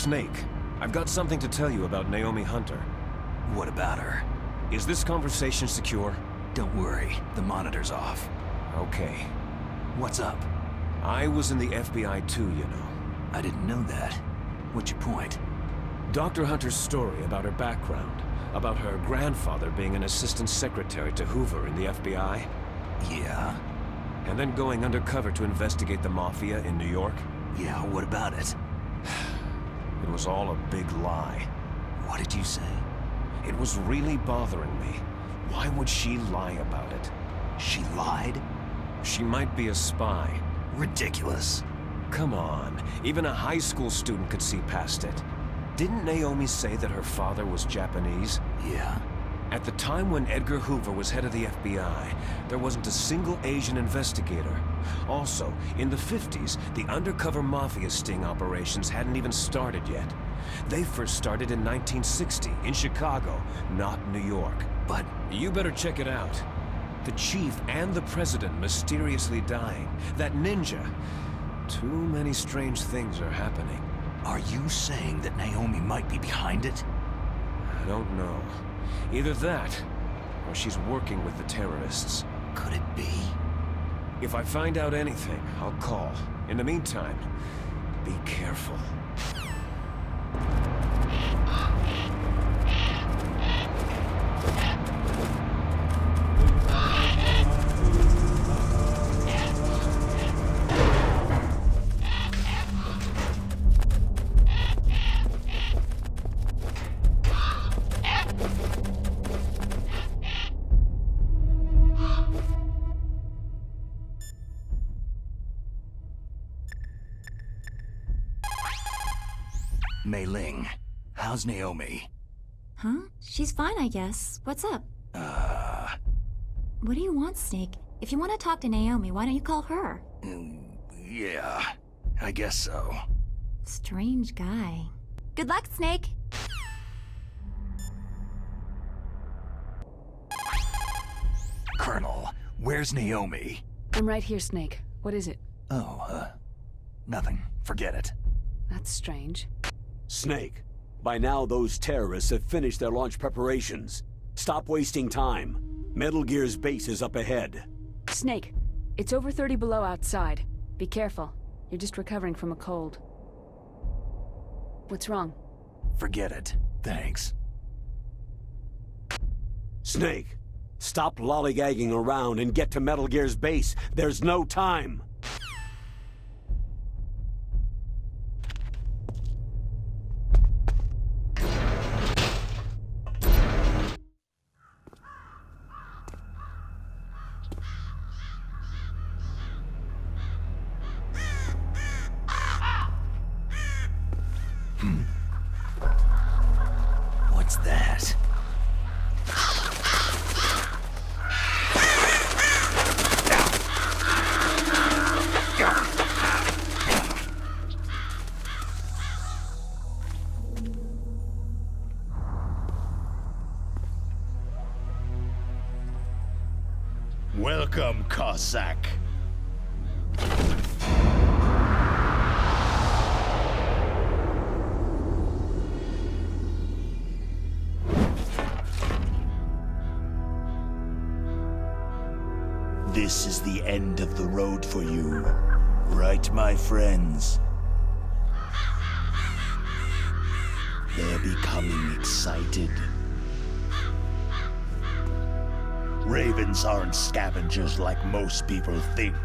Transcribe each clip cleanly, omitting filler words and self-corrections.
Snake, I've got something to tell you about Naomi Hunter. What about her? Is this conversation secure? Don't worry, the monitor's off. Okay. What's up? I was in the FBI too, you know. I didn't know that. What's your point? Dr. Hunter's story about her background, about her grandfather being an assistant secretary to Hoover in the FBI. Yeah? And then going undercover to investigate the Mafia in New York. Yeah, what about it? It was all a big lie. What did you say? It was really bothering me. Why would she lie about it? She lied? She might be a spy. Ridiculous. Come on, even a high school student could see past it. Didn't Naomi say that her father was Japanese? Yeah. At the time when Edgar Hoover was head of the FBI, there wasn't a single Asian investigator. Also, in the 50s, the undercover Mafia sting operations hadn't even started yet. They first started in 1960, in Chicago, not New York. But you better check it out. The chief and the president mysteriously dying. That ninja. Too many strange things are happening. Are you saying that Naomi might be behind it? I don't know. Either that, or she's working with the terrorists. Could it be? If I find out anything, I'll call. In the meantime, be careful. Mei Ling, how's Naomi? Huh? She's fine, I guess. What's up? What do you want, Snake? If you want to talk to Naomi, why don't you call her? Yeah, I guess so. Strange guy. Good luck, Snake! Colonel, where's Naomi? I'm right here, Snake. What is it? Oh, nothing. Forget it. That's strange. Snake, by now those terrorists have finished their launch preparations. Stop wasting time. Metal Gear's base is up ahead. Snake, it's over 30 below outside. Be careful. You're just recovering from a cold. What's wrong? Forget it. Thanks. Snake, stop lollygagging around and get to Metal Gear's base. There's no time. What's that? Welcome, Cossack. This is the end of the road for you, right, my friends? They're becoming excited. Ravens aren't scavengers like most people think.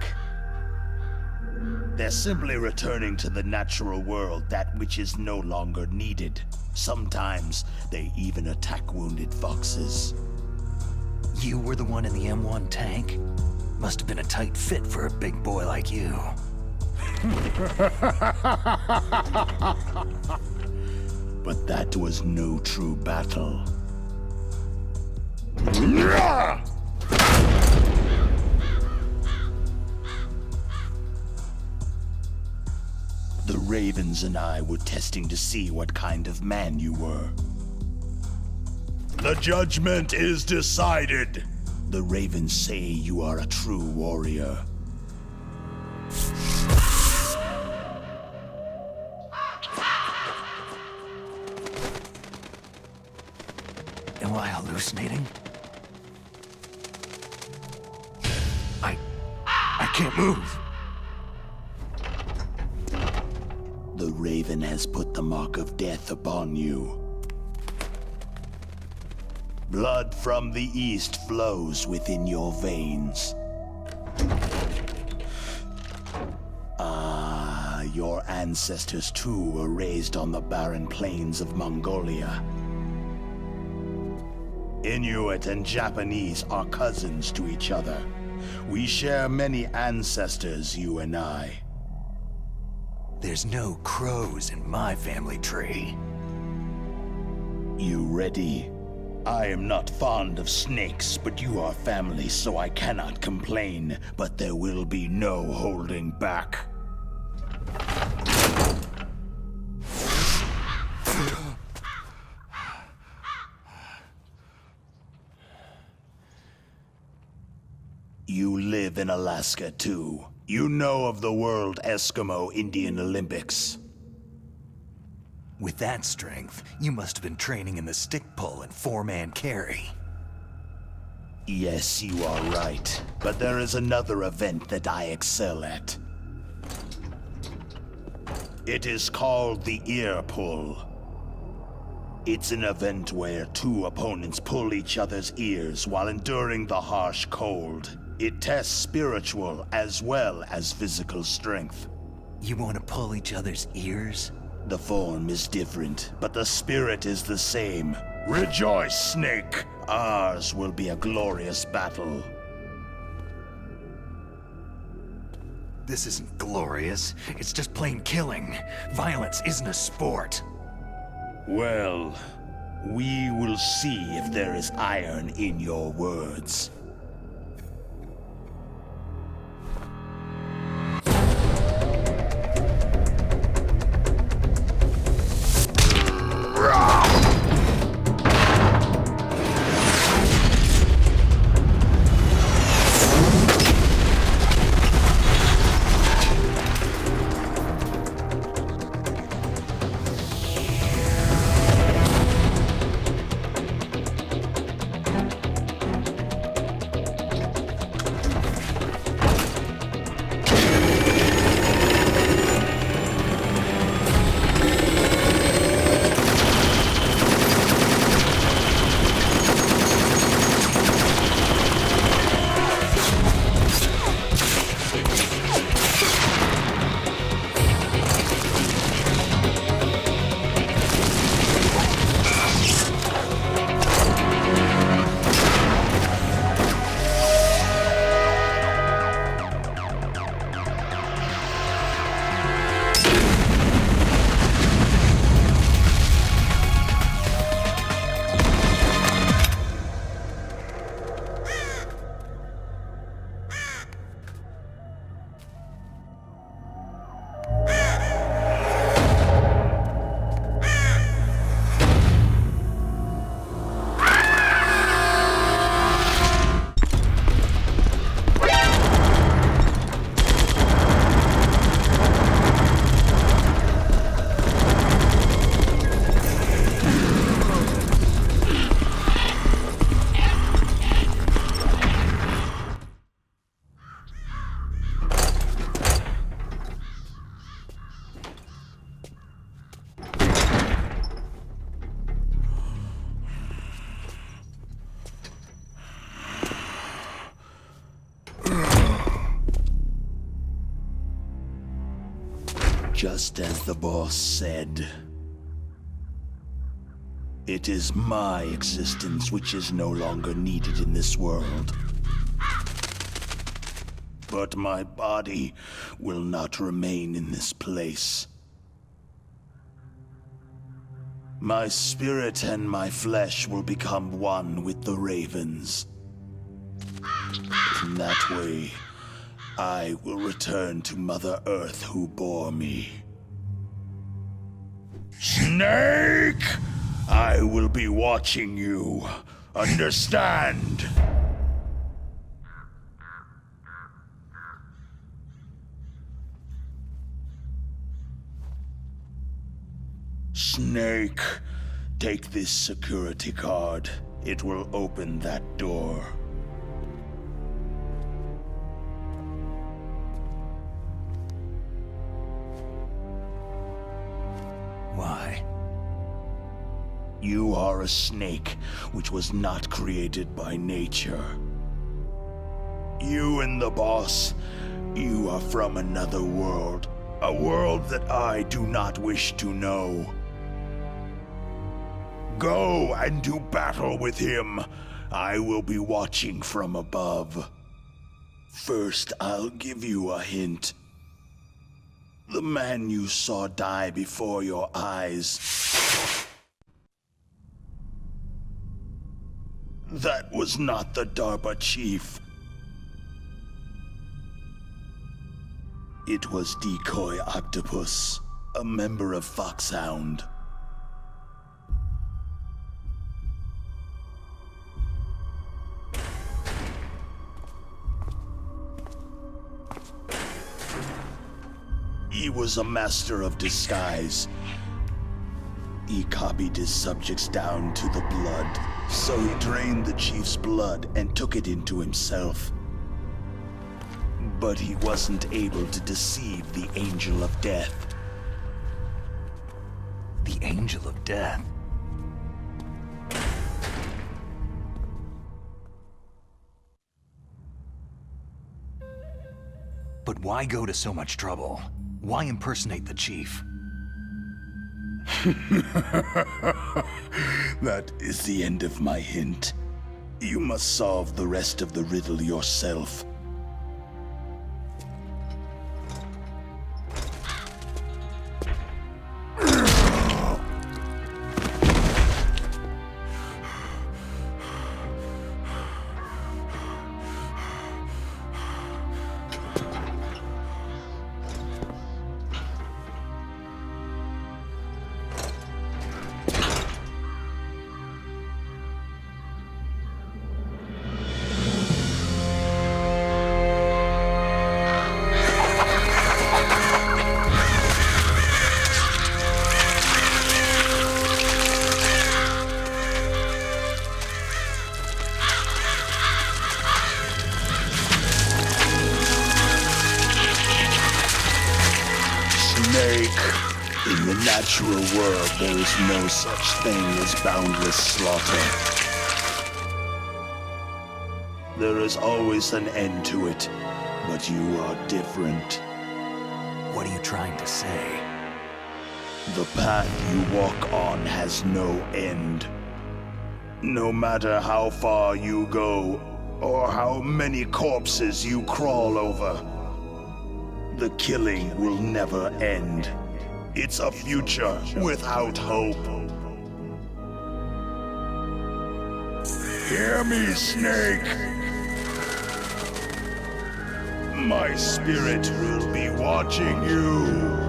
They're simply returning to the natural world, that which is no longer needed. Sometimes they even attack wounded foxes. You were the one in the M1 tank? Must have been a tight fit for a big boy like you. But that was no true battle. The Ravens and I were testing to see what kind of man you were. The judgment is decided. The Ravens say you are a true warrior. Am I hallucinating? I can't move. The Raven has put the mark of death upon you. Blood from the east flows within your veins. Your ancestors too were raised on the barren plains of Mongolia. Inuit and Japanese are cousins to each other. We share many ancestors, you and I. There's no crows in my family tree. You ready? I am not fond of snakes, but you are family, so I cannot complain. But there will be no holding back. You live in Alaska, too. You know of the World Eskimo Indian Olympics. With that strength, you must have been training in the stick pull and four-man carry. Yes, you are right. But there is another event that I excel at. It is called the ear pull. It's an event where two opponents pull each other's ears while enduring the harsh cold. It tests spiritual as well as physical strength. You want to pull each other's ears? The form is different, but the spirit is the same. Rejoice, Snake! Ours will be a glorious battle. This isn't glorious. It's just plain killing. Violence isn't a sport. Well, we will see if there is iron in your words. Just as the boss said. It is my existence which is no longer needed in this world. But my body will not remain in this place. My spirit and my flesh will become one with the ravens. In that way, I will return to Mother Earth who bore me. Snake! I will be watching you. Understand? Snake, take this security card. it will open that door. Why? You are a snake, which was not created by nature. You and the boss, you are from another world. A world that I do not wish to know. Go and do battle with him. I will be watching from above. First, I'll give you a hint. The man you saw die before your eyes. That was not the DARPA chief. It was Decoy Octopus, a member of FOXHOUND. He was a master of disguise. He copied his subjects down to the blood, so he drained the chief's blood and took it into himself. But he wasn't able to deceive the Angel of Death. The Angel of Death? But why go to so much trouble? Why impersonate the chief? That is the end of my hint. You must solve the rest of the riddle yourself. In the natural world, there is no such thing as boundless slaughter. There is always an end to it, but you are different. What are you trying to say? The path you walk on has no end. No matter how far you go, or how many corpses you crawl over, the killing will never end. It's a future without hope. Hear me, Snake. My spirit will be watching you.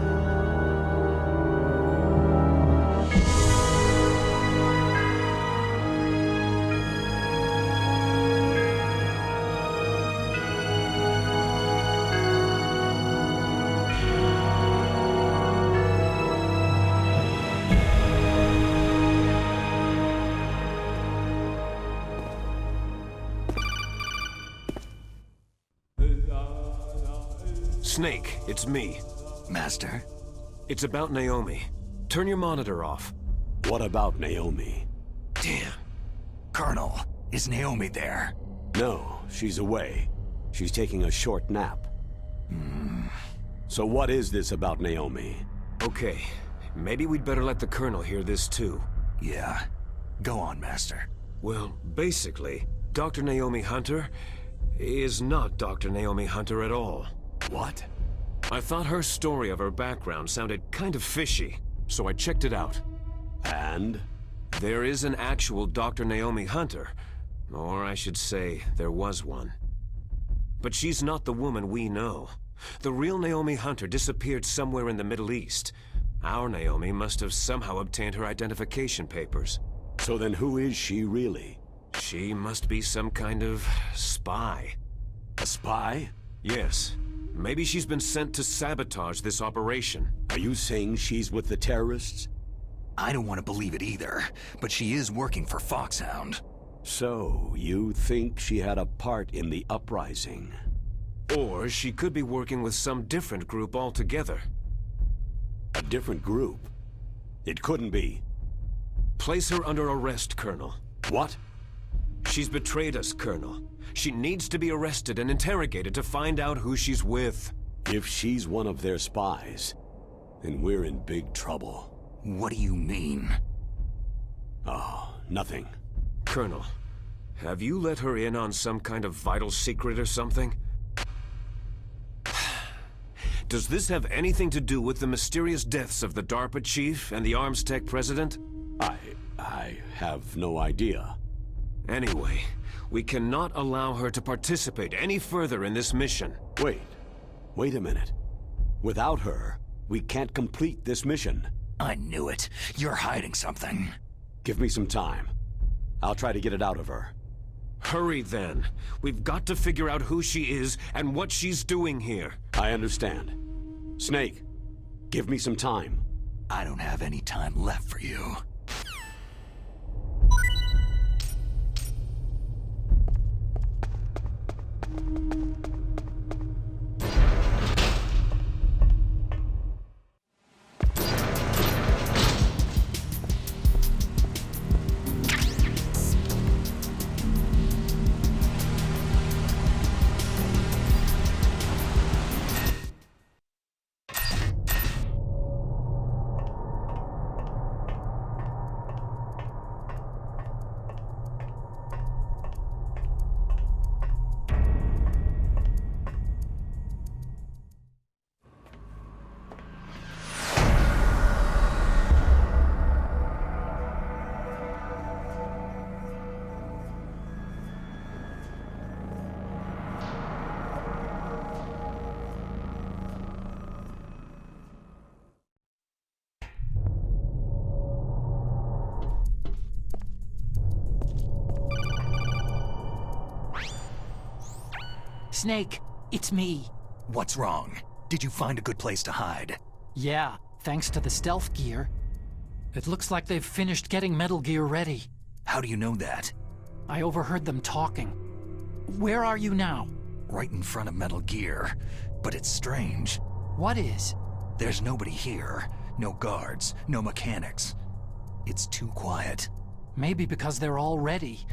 Snake, it's me. Master? It's about Naomi. Turn your monitor off. What about Naomi? Damn. Colonel, is Naomi there? No, she's away. She's taking a short nap. So what is this about Naomi? Okay, maybe we'd better let the Colonel hear this too. Yeah. Go on, Master. Well, basically, Dr. Naomi Hunter is not Dr. Naomi Hunter at all. What? I thought her story of her background sounded kind of fishy, so I checked it out. And? There is an actual Dr. Naomi Hunter, or I should say, there was one. But she's not the woman we know. The real Naomi Hunter disappeared somewhere in the Middle East. Our Naomi must have somehow obtained her identification papers. So then who is she really? She must be some kind of spy. A spy? Yes. Maybe she's been sent to sabotage this operation. Are you saying she's with the terrorists? I don't want to believe it either, but she is working for FOXHOUND. So, you think she had a part in the uprising? Or she could be working with some different group altogether. A different group? It couldn't be. Place her under arrest, Colonel. What? She's betrayed us, Colonel. She needs to be arrested and interrogated to find out who she's with. If she's one of their spies, then we're in big trouble. What do you mean? Oh, nothing. Colonel, have you let her in on some kind of vital secret or something? Does this have anything to do with the mysterious deaths of the DARPA chief and the Arms Tech president? I have no idea. Anyway, we cannot allow her to participate any further in this mission. Wait a minute. Without her, we can't complete this mission. I knew it. You're hiding something. Give me some time. I'll try to get it out of her. Hurry then. We've got to figure out who she is and what she's doing here. I understand. Snake, give me some time. I don't have any time left for you. Snake, it's me. What's wrong? Did you find a good place to hide? Yeah, thanks to the stealth gear. It looks like they've finished getting Metal Gear ready. How do you know that? I overheard them talking. Where are you now? Right in front of Metal Gear. But it's strange. What is? There's nobody here. No guards, no mechanics. It's too quiet. Maybe because they're all ready.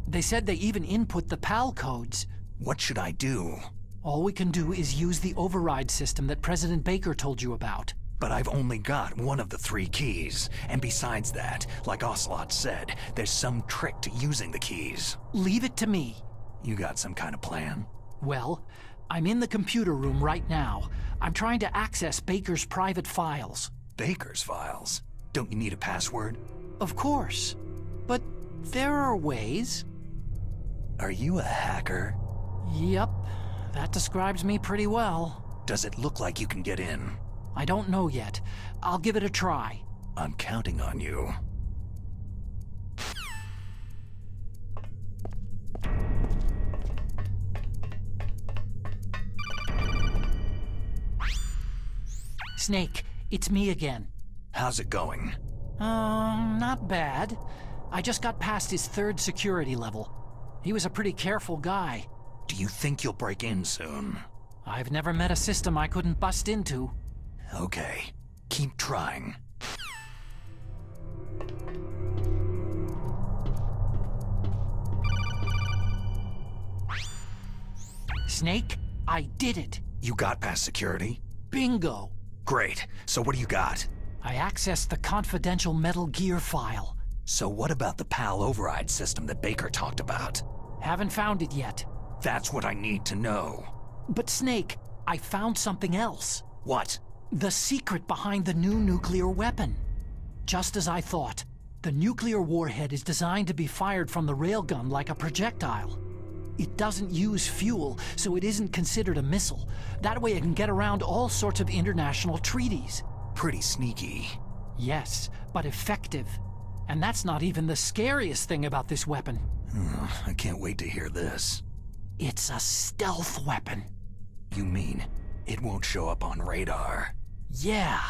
They said they even input the PAL codes. What should I do? All we can do is use the override system that President Baker told you about. But I've only got one of the 3 keys. And besides that, like Ocelot said, there's some trick to using the keys. Leave it to me. You got some kind of plan? Well, I'm in the computer room right now. I'm trying to access Baker's private files. Baker's files? Don't you need a password? Of course. But there are ways. Are you a hacker? Yep, that describes me pretty well. Does it look like you can get in? I don't know yet. I'll give it a try. I'm counting on you. Snake, it's me again. How's it going? Not bad. I just got past his 3rd security level. He was a pretty careful guy. Do you think you'll break in soon? I've never met a system I couldn't bust into. Okay, keep trying. Snake, I did it. You got past security? Bingo. Great, so what do you got? I accessed the confidential Metal Gear file. So what about the PAL override system that Baker talked about? Haven't found it yet. That's what I need to know. But Snake, I found something else. What? The secret behind the new nuclear weapon. Just as I thought, the nuclear warhead is designed to be fired from the railgun like a projectile. It doesn't use fuel, so it isn't considered a missile. That way it can get around all sorts of international treaties. Pretty sneaky. Yes, but effective. And that's not even the scariest thing about this weapon. I can't wait to hear this. It's a stealth weapon. You mean it won't show up on radar? Yeah.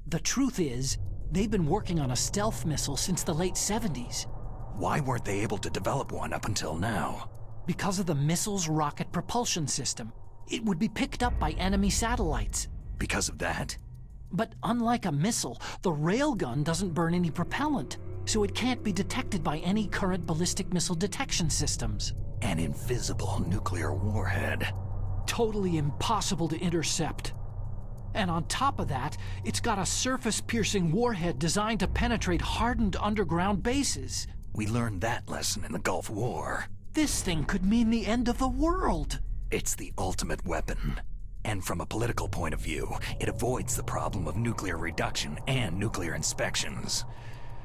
The truth is, they've been working on a stealth missile since the late 70s. Why weren't they able to develop one up until now? Because of the missile's rocket propulsion system. It would be picked up by enemy satellites. Because of that? But unlike a missile, the railgun doesn't burn any propellant, so it can't be detected by any current ballistic missile detection systems. An invisible nuclear warhead. Totally impossible to intercept. And on top of that, it's got a surface-piercing warhead designed to penetrate hardened underground bases. We learned that lesson in the Gulf War. This thing could mean the end of the world. It's the ultimate weapon. And from a political point of view, it avoids the problem of nuclear reduction and nuclear inspections.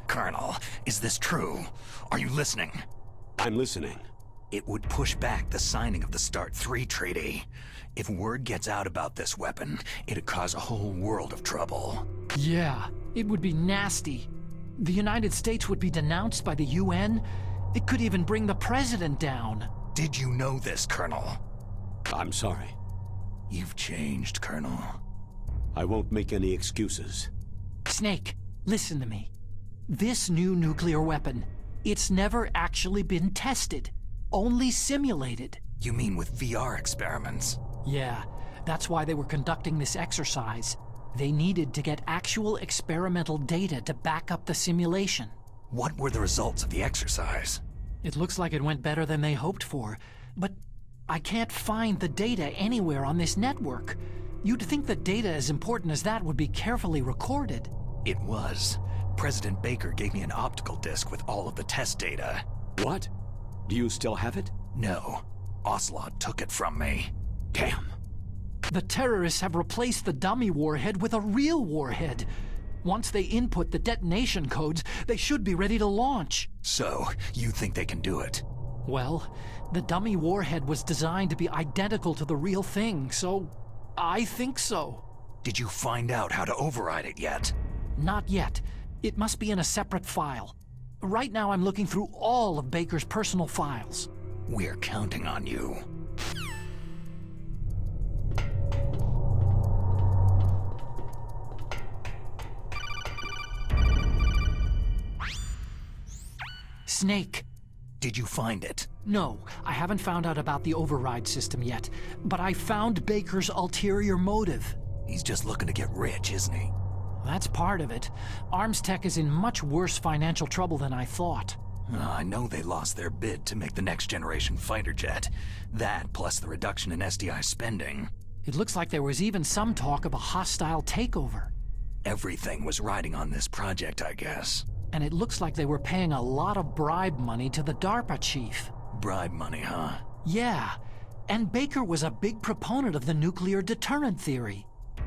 Colonel, is this true? Are you listening? I'm listening. It would push back the signing of the START 3 treaty. If word gets out about this weapon, it'd cause a whole world of trouble. Yeah, it would be nasty. The United States would be denounced by the UN. It could even bring the president down. Did you know this, Colonel? I'm sorry. You've changed, Colonel. I won't make any excuses. Snake, listen to me. This new nuclear weapon, it's never actually been tested. Only simulated. You mean with VR experiments? Yeah, that's why they were conducting this exercise. They needed to get actual experimental data to back up the simulation. What were the results of the exercise? It looks like it went better than they hoped for, but I can't find the data anywhere on this network. You'd think that data as important as that would be carefully recorded. It was. President Baker gave me an optical disc with all of the test data. What? Do you still have it? No. Ocelot took it from me. Damn. The terrorists have replaced the dummy warhead with a real warhead. Once they input the detonation codes, they should be ready to launch. So, you think they can do it? Well, the dummy warhead was designed to be identical to the real thing, so I think so. Did you find out how to override it yet? Not yet. It must be in a separate file. Right now I'm looking through all of Baker's personal files. We're counting on you. Snake. Did you find it? No, I haven't found out about the override system yet, but I found Baker's ulterior motive. He's just looking to get rich, isn't he? That's part of it. Arms Tech is in much worse financial trouble than I thought. I know they lost their bid to make the next generation fighter jet. That, plus the reduction in SDI spending. It looks like there was even some talk of a hostile takeover. Everything was riding on this project, I guess. And it looks like they were paying a lot of bribe money to the DARPA chief. Bribe money, huh? Yeah, and Baker was a big proponent of the nuclear deterrent theory.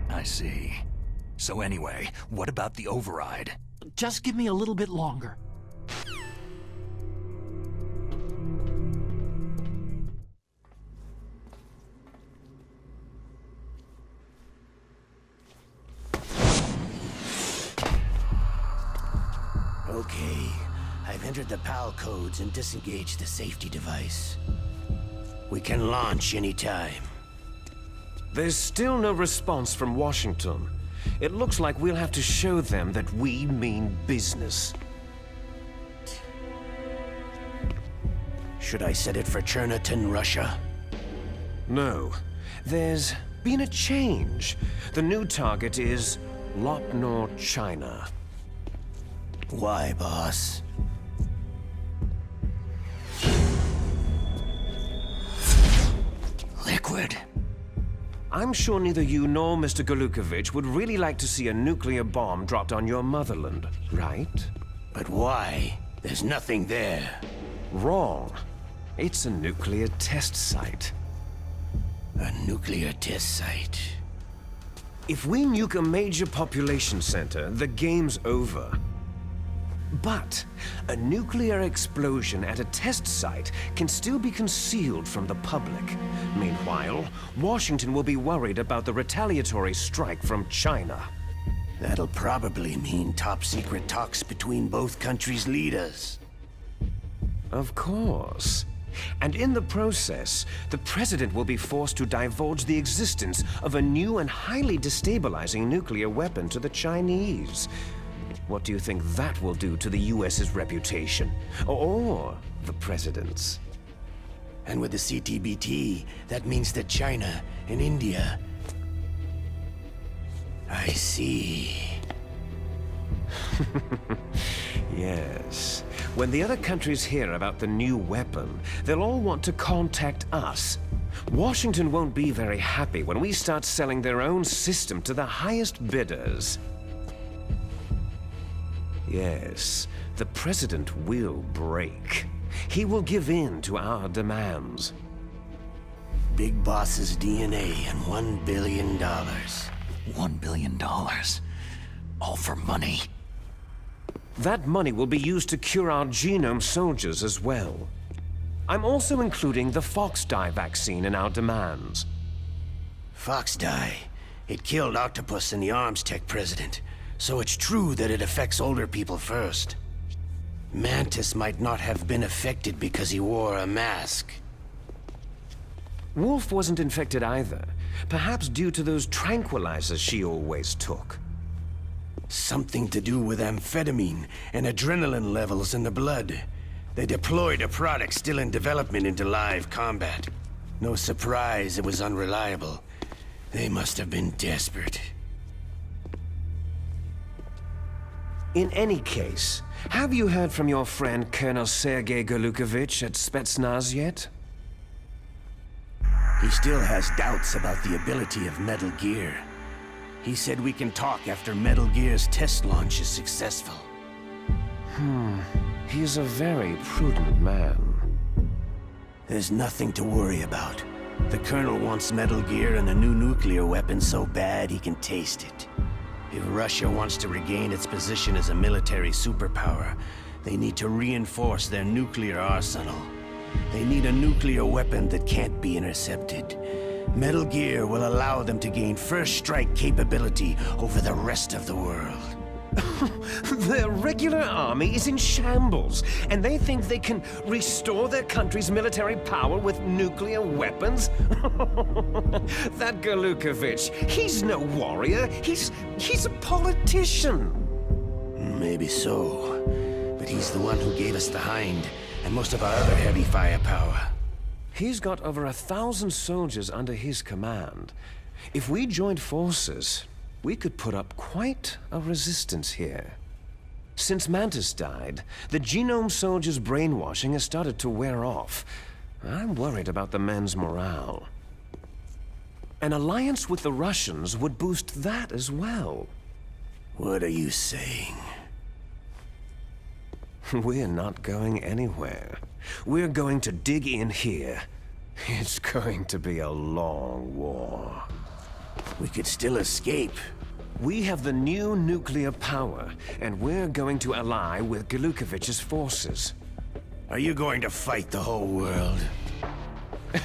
I see. So anyway, what about the override? Just give me a little bit longer. Okay, I've entered the PAL codes and disengaged the safety device. We can launch anytime. There's still no response from Washington. It looks like we'll have to show them that we mean business. Should I set it for Cherniton, Russia? No. There's been a change. The new target is Lopnor, China. Why, boss? Liquid. I'm sure neither you nor Mr. Golukovich would really like to see a nuclear bomb dropped on your motherland, right? But why? There's nothing there. Wrong. It's a nuclear test site. A nuclear test site. If we nuke a major population center, the game's over. But a nuclear explosion at a test site can still be concealed from the public. Meanwhile, Washington will be worried about the retaliatory strike from China. That'll probably mean top-secret talks between both countries' leaders. Of course. And in the process, the president will be forced to divulge the existence of a new and highly destabilizing nuclear weapon to the Chinese. What do you think that will do to the US's reputation? Or the President's? And with the CTBT, that means that China and India... I see. Yes. When the other countries hear about the new weapon, they'll all want to contact us. Washington won't be very happy when we start selling their own system to the highest bidders. Yes, the President will break. He will give in to our demands. Big Boss's DNA and $1 billion. $1 billion. All for money. That money will be used to cure our genome soldiers as well. I'm also including the FOXHOUND vaccine in our demands. FOXHOUND. It killed Octopus and the Arms Tech president, so it's true that it affects older people first. Mantis might not have been affected because he wore a mask. Wolf wasn't infected either, perhaps due to those tranquilizers she always took. Something to do with amphetamine and adrenaline levels in the blood. They deployed a product still in development into live combat. No surprise it was unreliable. They must have been desperate. In any case, have you heard from your friend Colonel Sergei Golukovich at Spetsnaz yet? He still has doubts about the ability of Metal Gear. He said we can talk after Metal Gear's test launch is successful. He's a very prudent man. There's nothing to worry about. The Colonel wants Metal Gear and a new nuclear weapon so bad he can taste it. If Russia wants to regain its position as a military superpower, they need to reinforce their nuclear arsenal. They need a nuclear weapon that can't be intercepted. Metal Gear will allow them to gain first strike capability over the rest of the world. Their regular army is in shambles, and they think they can restore their country's military power with nuclear weapons? That Golukovich, he's no warrior. He's a politician. Maybe so, but he's the one who gave us the Hind and most of our other heavy firepower. He's got over 1,000 soldiers under his command. If we joined forces, we could put up quite a resistance here. Since Mantis died, the genome soldiers' brainwashing has started to wear off. I'm worried about the men's morale. An alliance with the Russians would boost that as well. What are you saying? We're not going anywhere. We're going to dig in here. It's going to be a long war. We could still escape. We have the new nuclear power, and we're going to ally with Golukovich's forces. Are you going to fight the whole world?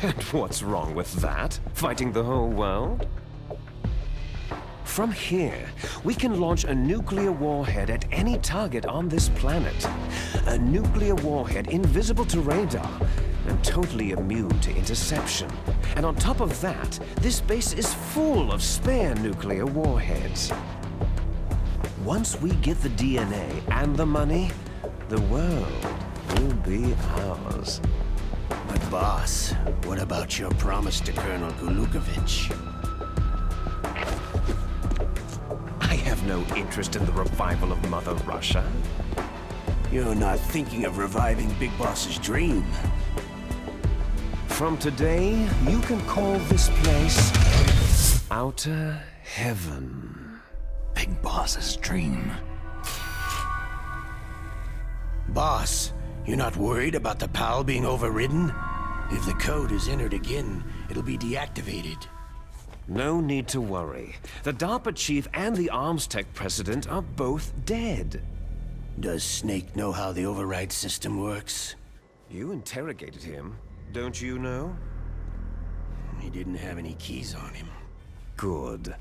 And what's wrong with that? Fighting the whole world? From here, we can launch a nuclear warhead at any target on this planet. A nuclear warhead invisible to radar and totally immune to interception. And on top of that, this base is full of spare nuclear warheads. Once we get the DNA and the money, the world will be ours. But boss, what about your promise to Colonel Golukovich? I have no interest in the revival of Mother Russia. You're not thinking of reviving Big Boss's dream. From today, you can call this place Outer Heaven. Big Boss's dream. Boss, you're not worried about the PAL being overridden? If the code is entered again, it'll be deactivated. No need to worry. The DARPA chief and the Arms Tech president are both dead. Does Snake know how the override system works? You interrogated him, don't you know? He didn't have any keys on him. Good.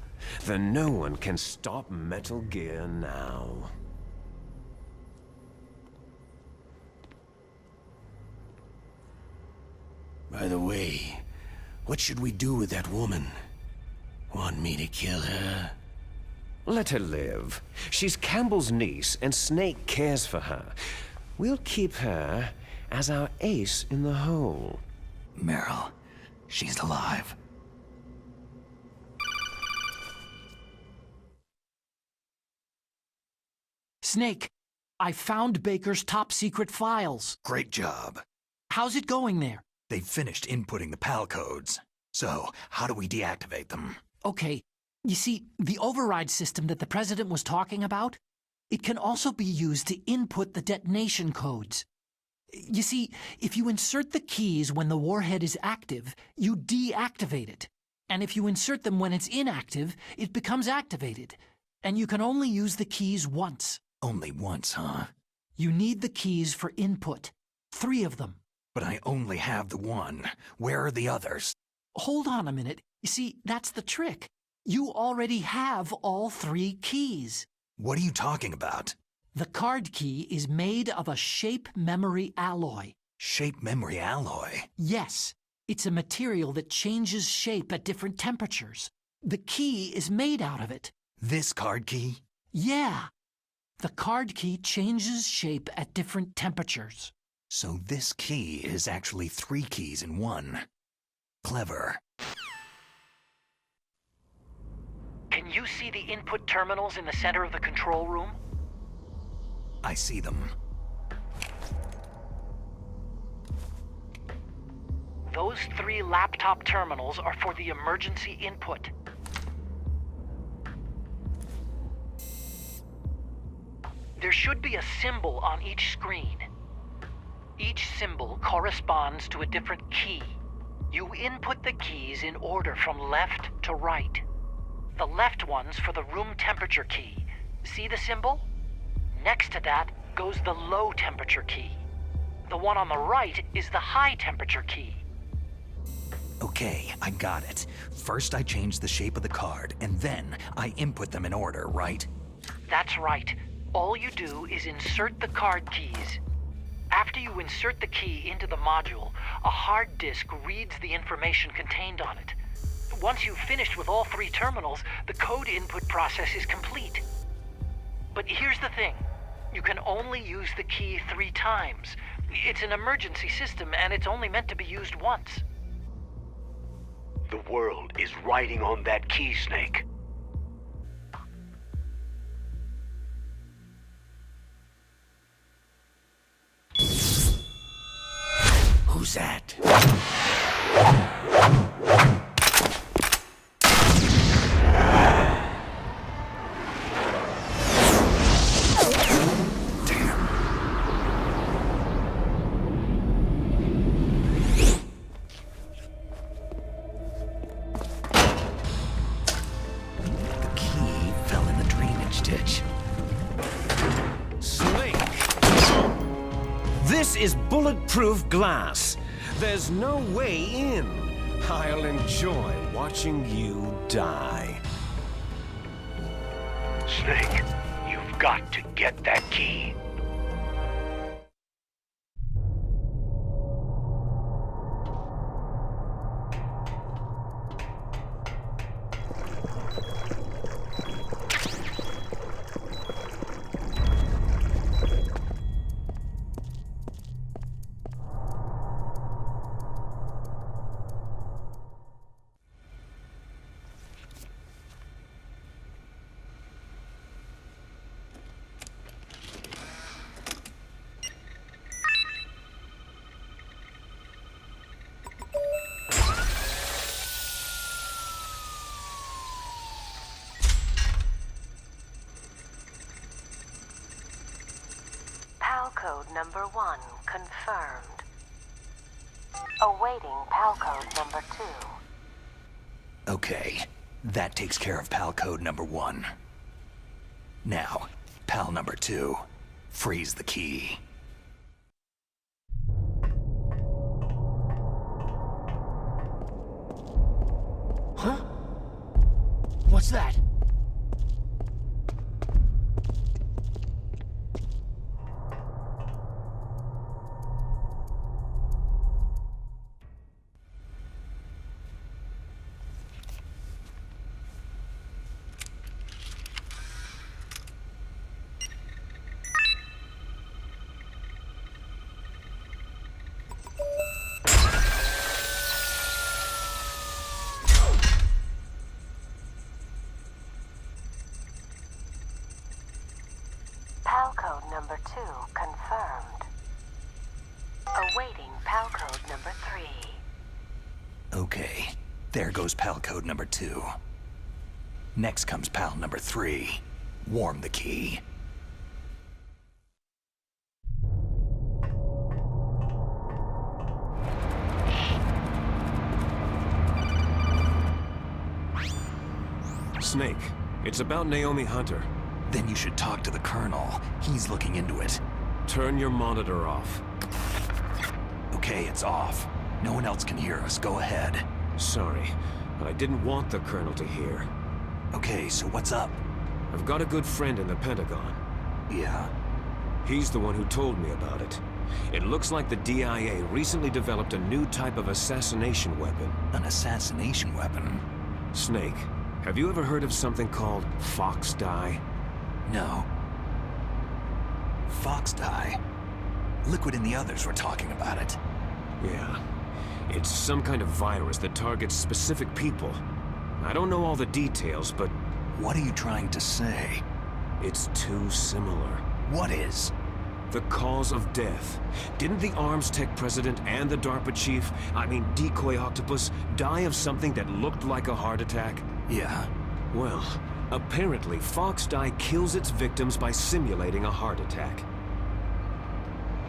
Then no one can stop Metal Gear now. By the way, what should we do with that woman? Want me to kill her? Let her live. She's Campbell's niece, and Snake cares for her. We'll keep her as our ace in the hole. Meryl, she's alive. Snake, I found Baker's top-secret files. Great job. How's it going there? They've finished inputting the PAL codes. So, how do we deactivate them? Okay, you see, the override system that the President was talking about, it can also be used to input the detonation codes. You see, if you insert the keys when the warhead is active, you deactivate it. And if you insert them when it's inactive, it becomes activated. And you can only use the keys once. Only once, huh? You need the keys for input. 3 of them. But I only have the one. Where are the others? Hold on a minute. You see, that's the trick. You already have all 3 keys. What are you talking about? The card key is made of a shape memory alloy. Shape memory alloy? Yes. It's a material that changes shape at different temperatures. The key is made out of it. This card key? Yeah. The card key changes shape at different temperatures. So this key is actually 3 keys in one. Clever. Can you see the input terminals in the center of the control room? I see them. Those 3 laptop terminals are for the emergency input. There should be a symbol on each screen. Each symbol corresponds to a different key. You input the keys in order from left to right. The left one's for the room temperature key. See the symbol? Next to that goes the low temperature key. The one on the right is the high temperature key. Okay, I got it. First I change the shape of the card, and then I input them in order, right? That's right. All you do is insert the card keys. After you insert the key into the module, a hard disk reads the information contained on it. Once you've finished with all 3 terminals, the code input process is complete. But here's the thing. You can only use the key 3 times. It's an emergency system, and it's only meant to be used once. The world is riding on that key, Snake. Who's that? The key fell in the drainage ditch. Snake! This is bulletproof glass. There's no way in. I'll enjoy watching you die. Snake, you've got to get that key. PAL code number 1 confirmed. Awaiting PAL code number 2. Okay, that takes care of PAL code number 1. Now, PAL number 2. Freeze the key. Huh? What's that? number 3. Okay, there goes pal code number 2. Next comes pal number 3. Warm the key. Snake, it's about Naomi Hunter. Then you should talk to the Colonel. He's looking into it. Turn your monitor off. Okay, it's off. No one else can hear us. Go ahead. Sorry, but I didn't want the Colonel to hear. Okay, so what's up? I've got a good friend in the Pentagon. Yeah? He's the one who told me about it. It looks like the DIA recently developed a new type of assassination weapon. An assassination weapon? Snake, have you ever heard of something called Fox dye? No. Fox dye? Liquid and the others were talking about it. Yeah. It's some kind of virus that targets specific people. I don't know all the details, but... What are you trying to say? It's too similar. What is? The cause of death. Didn't the Arms Tech president and the DARPA chief, Decoy Octopus, die of something that looked like a heart attack? Yeah. Well, apparently Fox dye kills its victims by simulating a heart attack.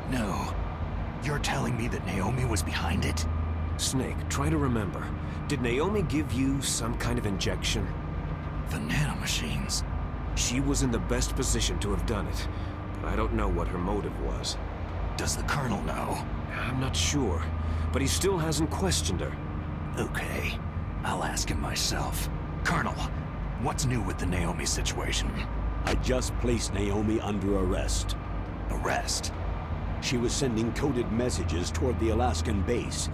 No. You're telling me that Naomi was behind it? Snake, try to remember. Did Naomi give you some kind of injection? The nanomachines. She was in the best position to have done it, but I don't know what her motive was. Does the Colonel know? I'm not sure, but he still hasn't questioned her. Okay, I'll ask him myself. Colonel, what's new with the Naomi situation? I just placed Naomi under arrest. Arrest? She was sending coded messages toward the Alaskan base.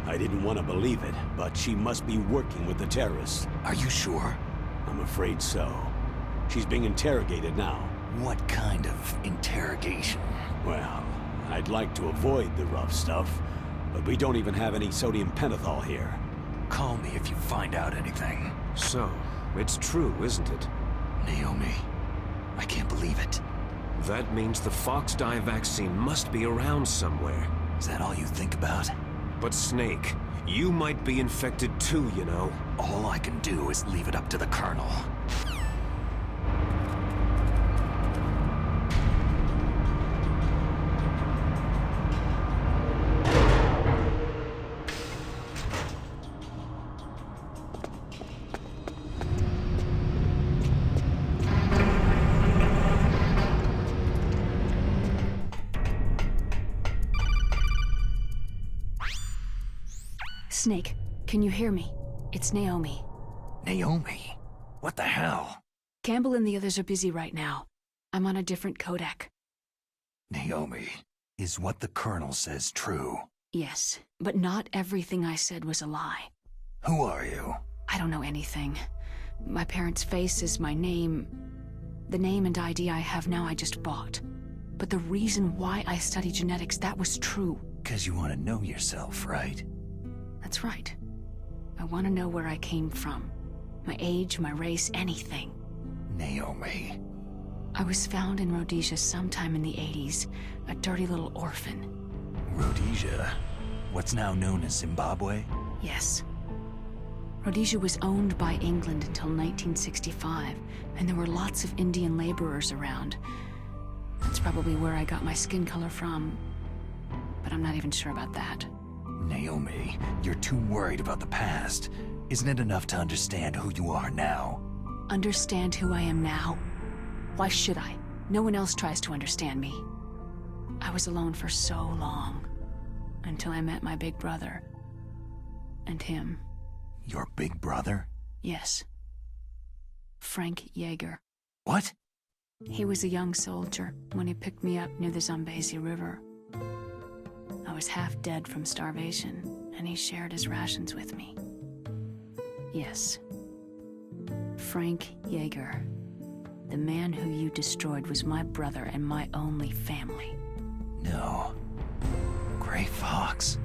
I didn't want to believe it, but she must be working with the terrorists. Are you sure? I'm afraid so. She's being interrogated now. What kind of interrogation? Well, I'd like to avoid the rough stuff, but we don't even have any sodium pentothal here. Call me if you find out anything. So, it's true, isn't it? Naomi, I can't believe it. That means the Fox dye vaccine must be around somewhere. Is that all you think about? But Snake, you might be infected too, you know. All I can do is leave it up to the Colonel. Snake, can you hear me? It's Naomi. Naomi? What the hell? Campbell and the others are busy right now. I'm on a different codec. Naomi, is what the Colonel says true? Yes, but not everything I said was a lie. Who are you? I don't know anything. My parents' faces, my name... The name and ID I have now I just bought. But the reason why I study genetics, that was true. 'Cause you want to know yourself, right? That's right. I want to know where I came from. My age, my race, anything. Naomi. I was found in Rhodesia sometime in the 80s, a dirty little orphan. Rhodesia? What's now known as Zimbabwe? Yes. Rhodesia was owned by England until 1965, and there were lots of Indian laborers around. That's probably where I got my skin color from, but I'm not even sure about that. Naomi, you're too worried about the past. Isn't it enough to understand who you are now? Understand who I am now? Why should I? No one else tries to understand me. I was alone for so long, until I met my big brother. And him. Your big brother? Yes. Frank Yeager. What? He was a young soldier when he picked me up near the Zambezi River. I was half dead from starvation, and he shared his rations with me. Yes. Frank Yeager. The man who you destroyed was my brother and my only family. No. Gray Fox.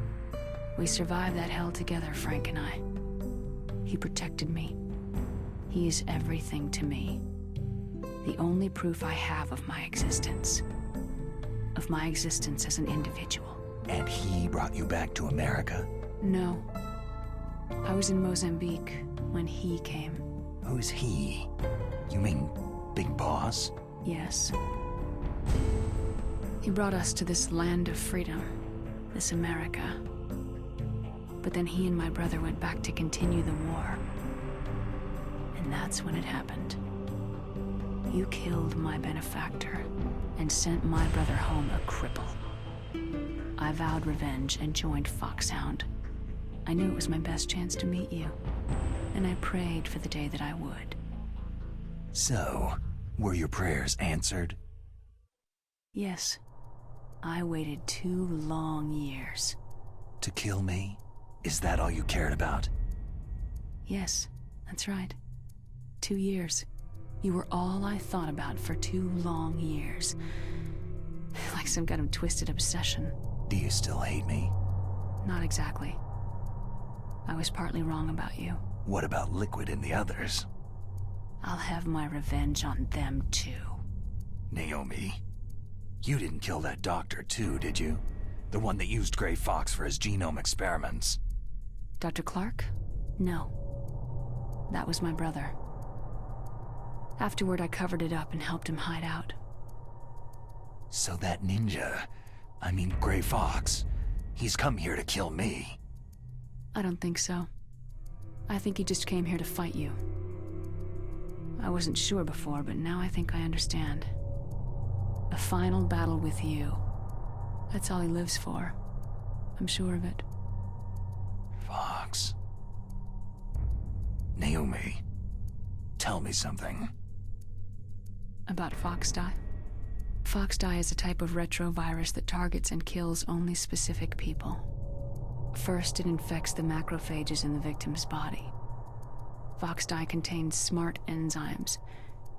We survived that hell together, Frank and I. He protected me. He is everything to me. The only proof I have of my existence. Of my existence as an individual. And he brought you back to America? No. I was in Mozambique when he came. Who's he? You mean Big Boss? Yes. He brought us to this land of freedom, this America. But then he and my brother went back to continue the war. And that's when it happened. You killed my benefactor and sent my brother home a cripple. I vowed revenge and joined FOXHOUND. I knew it was my best chance to meet you, and I prayed for the day that I would. So, were your prayers answered? Yes. I waited 2 long years. To kill me? Is that all you cared about? Yes, that's right. 2 years. You were all I thought about for 2 long years. Like some kind of twisted obsession. Do you still hate me? Not exactly. I was partly wrong about you. What about Liquid and the others? I'll have my revenge on them too. Naomi, you didn't kill that doctor too, did you? The one that used Grey Fox for his genome experiments. Dr. Clark? No. That was my brother. Afterward, I covered it up and helped him hide out. So that ninja, I mean Grey Fox, he's come here to kill me. I don't think so. I think he just came here to fight you. I wasn't sure before, but now I think I understand. A final battle with you. That's all he lives for. I'm sure of it. Fox. Naomi, tell me something. About FOXDIE? FOXDIE is a type of retrovirus that targets and kills only specific people. First, it infects the macrophages in the victim's body. FOXDIE contains smart enzymes,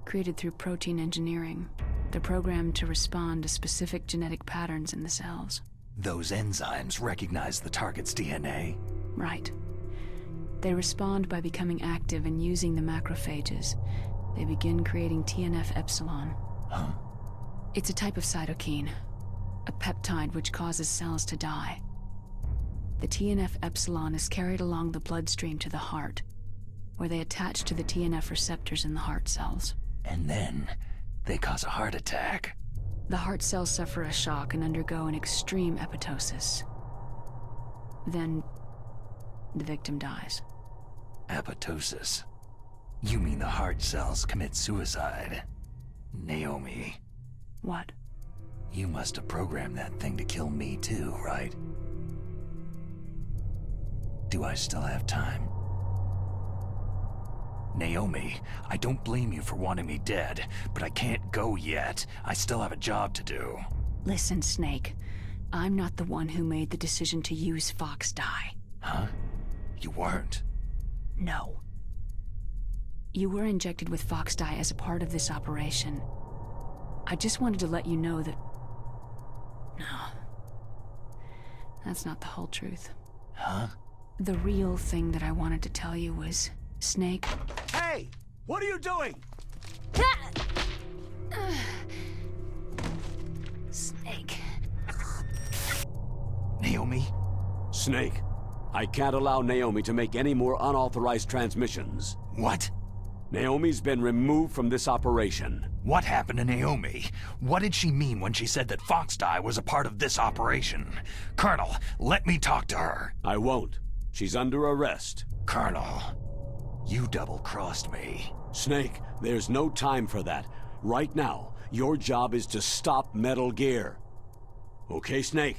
created through protein engineering. They're programmed to respond to specific genetic patterns in the cells. Those enzymes recognize the target's DNA? Right. They respond by becoming active and using the macrophages. They begin creating TNF-epsilon. Huh? It's a type of cytokine, a peptide which causes cells to die. The TNF-epsilon is carried along the bloodstream to the heart, where they attach to the TNF receptors in the heart cells. And then, they cause a heart attack. The heart cells suffer a shock and undergo an extreme apoptosis. Then, the victim dies. Apoptosis? You mean the heart cells commit suicide? Naomi. What? You must have programmed that thing to kill me too, right? Do I still have time? Naomi, I don't blame you for wanting me dead, but I can't go yet. I still have a job to do. Listen, Snake. I'm not the one who made the decision to use FOXDIE. Huh? You weren't? No. You were injected with FOXDIE as a part of this operation. I just wanted to let you know that... No. That's not the whole truth. Huh? The real thing that I wanted to tell you was... Snake... Hey! What are you doing? Snake... Naomi? Snake, I can't allow Naomi to make any more unauthorized transmissions. What? Naomi's been removed from this operation. What happened to Naomi? What did she mean when she said that FOXDIE was a part of this operation? Colonel, let me talk to her. I won't. She's under arrest. Colonel, you double-crossed me. Snake, there's no time for that. Right now, your job is to stop Metal Gear. Okay, Snake?